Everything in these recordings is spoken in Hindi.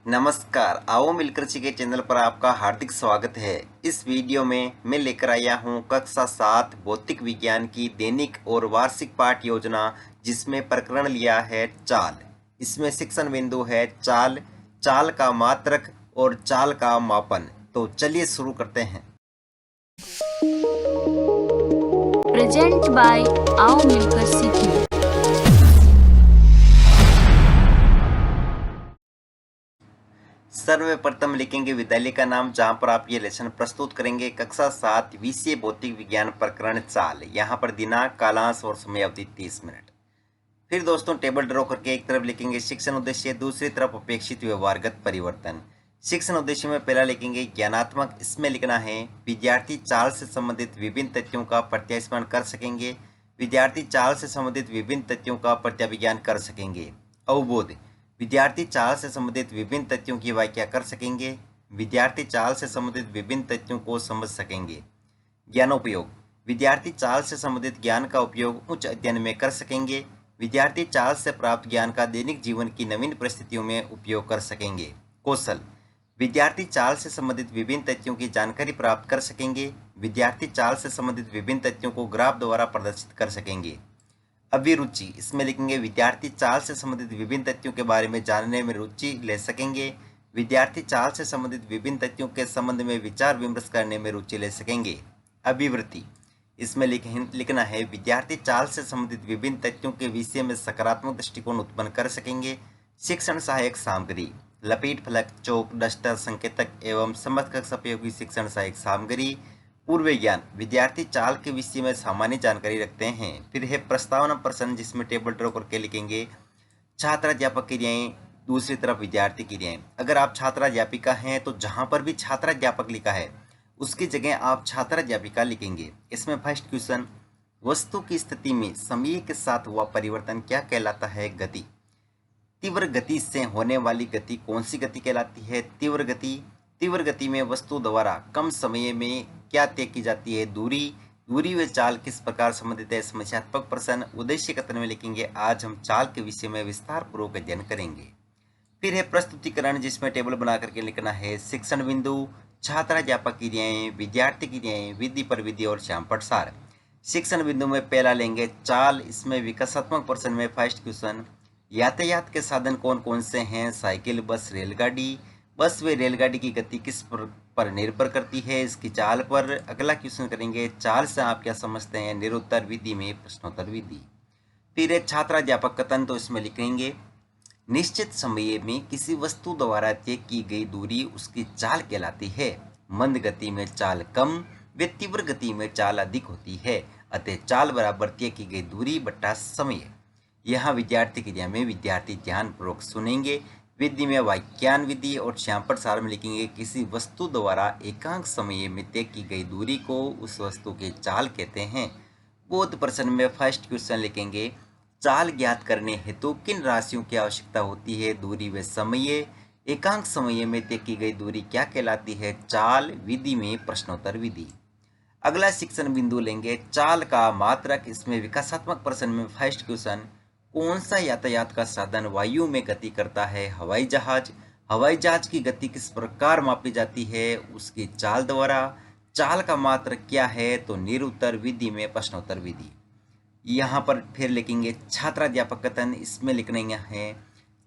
नमस्कार, आओ मिलकर सीखे चैनल पर आपका हार्दिक स्वागत है। इस वीडियो में मैं लेकर आया हूँ कक्षा 7 भौतिक विज्ञान की दैनिक और वार्षिक पाठ योजना, जिसमें प्रकरण लिया है चाल। इसमें शिक्षण बिंदु है चाल, चाल का मात्रक और चाल का मापन। तो चलिए शुरू करते हैं। प्रेजेंट बाय आओ मिलकर सीखें। सर्वप्रथम लिखेंगे विद्यालय का नाम, जहां पर आप ये लेसन प्रस्तुत करेंगे। कक्षा 7 विषय भौतिक विज्ञान प्रकरण चाल। यहाँ पर दिनांक, कालांश और समय अवधि 30 मिनट। फिर दोस्तों टेबल ड्रॉ करके एक तरफ लिखेंगे शिक्षण उद्देश्य, दूसरी तरफ अपेक्षित व्यवहारगत परिवर्तन। शिक्षण उद्देश्य में पहला लिखेंगे ज्ञानात्मक। इसमें लिखना है विद्यार्थी चाल से संबंधित विभिन्न तथ्यों का प्रत्यास्मरण कर सकेंगे। विद्यार्थी चाल से संबंधित विभिन्न तथ्यों का प्रत्याविज्ञान कर सकेंगे। अवबोध, विद्यार्थी चाल से संबंधित विभिन्न तथ्यों की व्याख्या कर सकेंगे। विद्यार्थी चाल से संबंधित विभिन्न तथ्यों को समझ सकेंगे। ज्ञानोपयोग, विद्यार्थी चाल से संबंधित ज्ञान का उपयोग उच्च अध्ययन में कर सकेंगे। विद्यार्थी चाल से प्राप्त ज्ञान का दैनिक जीवन की नवीन परिस्थितियों में उपयोग कर सकेंगे। कौशल, विद्यार्थी चाल से संबंधित विभिन्न तथ्यों की जानकारी प्राप्त कर सकेंगे। विद्यार्थी चाल से संबंधित विभिन्न तथ्यों को ग्राफ द्वारा प्रदर्शित कर सकेंगे। अभिरुचि, इसमें लिखेंगे विद्यार्थी चाल से संबंधित विभिन्न तथ्यों के बारे में जानने में रुचि ले सकेंगे। विद्यार्थी चाल से संबंधित विभिन्न तथ्यों के संबंध में विचार विमर्श करने में रुचि ले सकेंगे। अभिवृत्ति, इसमें लिखना है विद्यार्थी चाल से संबंधित विभिन्न तथ्यों के विषय में सकारात्मक दृष्टिकोण उत्पन्न कर सकेंगे। शिक्षण सहायक सामग्री, लपेट फलक, चौक, डस्टर, संकेतक एवं समकक्ष उपयोगी शिक्षण सहायक सामग्री। पूर्व ज्ञान, विद्यार्थी चाल के विषय में सामान्य जानकारी रखते हैं। फिर है प्रस्तावना प्रश्न, जिसमें टेबल ड्रॉ करके लिखेंगे छात्राध्यापक क्रियाएं, दूसरी तरफ विद्यार्थी क्रियाएं। अगर आप छात्राध्यापिका हैं तो जहां पर भी छात्राध्यापक लिखा है उसकी जगह आप छात्राध्यापिका लिखेंगे। इसमें फर्स्ट क्वेश्चन, वस्तु की स्थिति में समय के साथ हुआ परिवर्तन क्या कहलाता है? गति। तीव्र गति से होने वाली गति कौन सी गति कहलाती है? तीव्र गति। तीव्र गति में वस्तु द्वारा कम समय में क्या तय की जाती है? दूरी। दूरी व चाल किस प्रकार संबंधित है? समस्यात्मक प्रश्न। उद्देश्य कथन में लिखेंगे आज हम चाल के विषय में विस्तार पूर्वक अध्ययन करेंगे। फिर है प्रस्तुतिकरण, जिसमें टेबल बना करके लिखना है शिक्षण बिंदु, छात्राध्यापक क्रियाएं, विद्यार्थी क्रियाएं, विधि प्रविधि और श्यामपट सार। शिक्षण बिंदु में पहला लेंगे चाल। इसमें विकासात्मक प्रश्न में फर्स्ट क्वेश्चन, यातायात के साधन कौन कौन से हैं? साइकिल, बस, रेलगाड़ी। बस व रेलगाड़ी की गति किस पर निर्भर करती है? इसकी चाल पर। अगला क्वेश्चन करेंगे चाल से आप क्या समझते हैं? निरुत्तर विधि में प्रश्नोत्तर विधि। फिर है छात्राध्यापक कथन, तो इसमें लिखेंगे निश्चित समय में किसी वस्तु द्वारा तय की गई दूरी उसकी चाल कहलाती है। मंद गति में चाल कम व तीव्र गति में चाल अधिक होती है, अतः चाल बराबर तय की गई दूरी बट्टा समय। यहाँ विद्यार्थी क्रिया में विद्यार्थी ध्यानपूर्वक सुनेंगे। विधि में वाक्यान विधि और श्यामपट सार में लिखेंगे किसी वस्तु द्वारा एकांक समय में तय की गई दूरी को उस वस्तु के चाल कहते हैं। बोध प्रश्न में फर्स्ट क्वेश्चन लिखेंगे चाल ज्ञात करने हेतु किन राशियों की आवश्यकता होती है? दूरी व समय। एकांक समय में तय की गई दूरी क्या कहलाती है? चाल। विधि में प्रश्नोत्तर विधि। अगला शिक्षण बिंदु लेंगे चाल का मात्रक। इसमें विकासात्मक प्रश्न में फर्स्ट क्वेश्चन, कौन सा यातायात का साधन वायु में गति करता है? हवाई जहाज। हवाई जहाज की गति किस प्रकार मापी जाती है? उसकी चाल द्वारा। चाल का मात्रक क्या है? तो निरुत्तर विधि में प्रश्नोत्तर विधि। यहाँ पर फिर लिखेंगे छात्राध्यापक कथन। इसमें लिखने है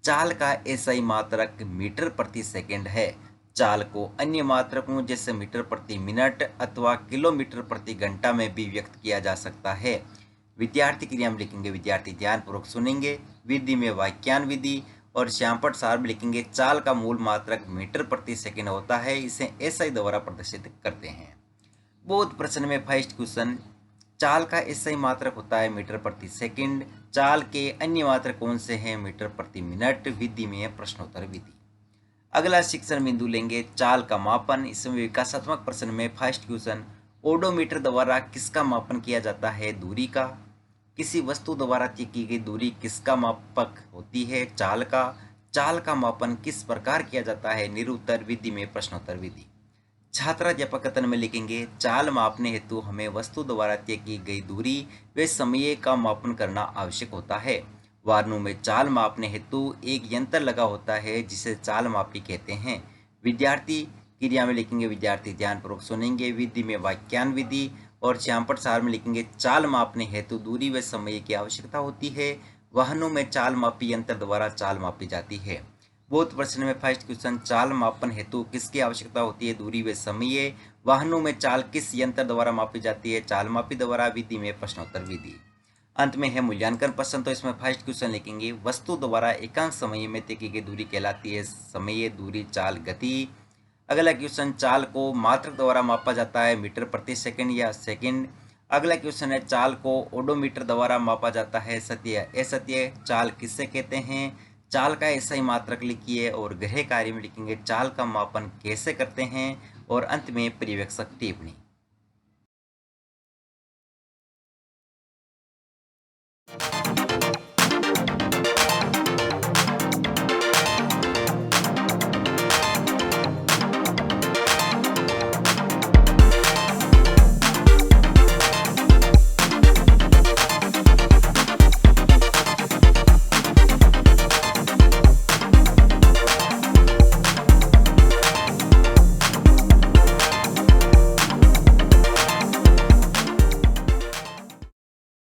चाल का एसआई मात्रक मीटर प्रति सेकंड है। चाल को अन्य मात्रकों जैसे मीटर प्रति मिनट अथवा किलोमीटर प्रति घंटा में भी व्यक्त किया जा सकता है। विद्यार्थी क्रिया में लिखेंगे विद्यार्थी ध्यानपूर्वक सुनेंगे। विधि में वाक्यान विधि और श्यामपट सार में लिखेंगे चाल का मूल मात्रक मीटर प्रति सेकंड होता है, इसे एसआई द्वारा प्रदर्शित करते हैं। बोध प्रश्न में फर्स्ट क्वेश्चन, चाल का एसआई मात्रक होता है मीटर प्रति सेकंड। चाल के अन्य मात्रक कौन से हैं? मीटर प्रति मिनट। विधि में प्रश्नोत्तर विधि। अगला शिक्षण बिंदु लेंगे चाल का मापन। इसमें विकासात्मक प्रश्न में फर्स्ट क्वेश्चन, ओडोमीटर द्वारा किसका मापन किया जाता है? दूरी का। किसी वस्तु द्वारा तय की गई दूरी किसका मापक होती है? चाल का। चाल का मापन किस प्रकार किया जाता है? निरुत्तर विधि में प्रश्नोत्तर विधि। छात्राध्यापक कथन में लिखेंगे चाल मापने हेतु हमें वस्तु द्वारा तय की गई दूरी व समय का मापन करना आवश्यक होता है। वाहनों में चाल मापने हेतु एक यंत्र लगा होता है जिसे चाल मापी कहते हैं। विद्यार्थी क्रिया में लिखेंगे विद्यार्थी ध्यानपूर्वक सुनेंगे, विधि में वाक्यान विधि, और श्यामपट सार में लिखेंगे चाल मापने हेतु दूरी व समय की आवश्यकता होती है। वाहनों में चाल मापी यंत्र द्वारा चाल मापी जाती है। बहुत प्रश्न में फर्स्ट क्वेश्चन, चाल मापन हेतु किसकी आवश्यकता होती है? दूरी व समय। वाहनों में चाल किस यंत्र द्वारा मापी जाती है? चाल मापी द्वारा। विधि में प्रश्नोत्तर विधि। अंत में है मूल्यांकन प्रश्न, तो इसमें फर्स्ट क्वेश्चन लिखेंगे वस्तु द्वारा एकांक समय में तय की गई दूरी कहलाती है समय, दूरी, चाल, गति। अगला क्वेश्चन, चाल को मात्रक द्वारा मापा जाता है मीटर प्रति सेकंड या सेकंड। अगला क्वेश्चन है, चाल को ओडोमीटर द्वारा मापा जाता है सत्य असत्य। चाल किससे कहते हैं? चाल का ऐसा ही मात्रक लिखिए, और गृह कार्य में लिखेंगे चाल का मापन कैसे करते हैं, और अंत में पर्यवेक्षक टिप्पणी।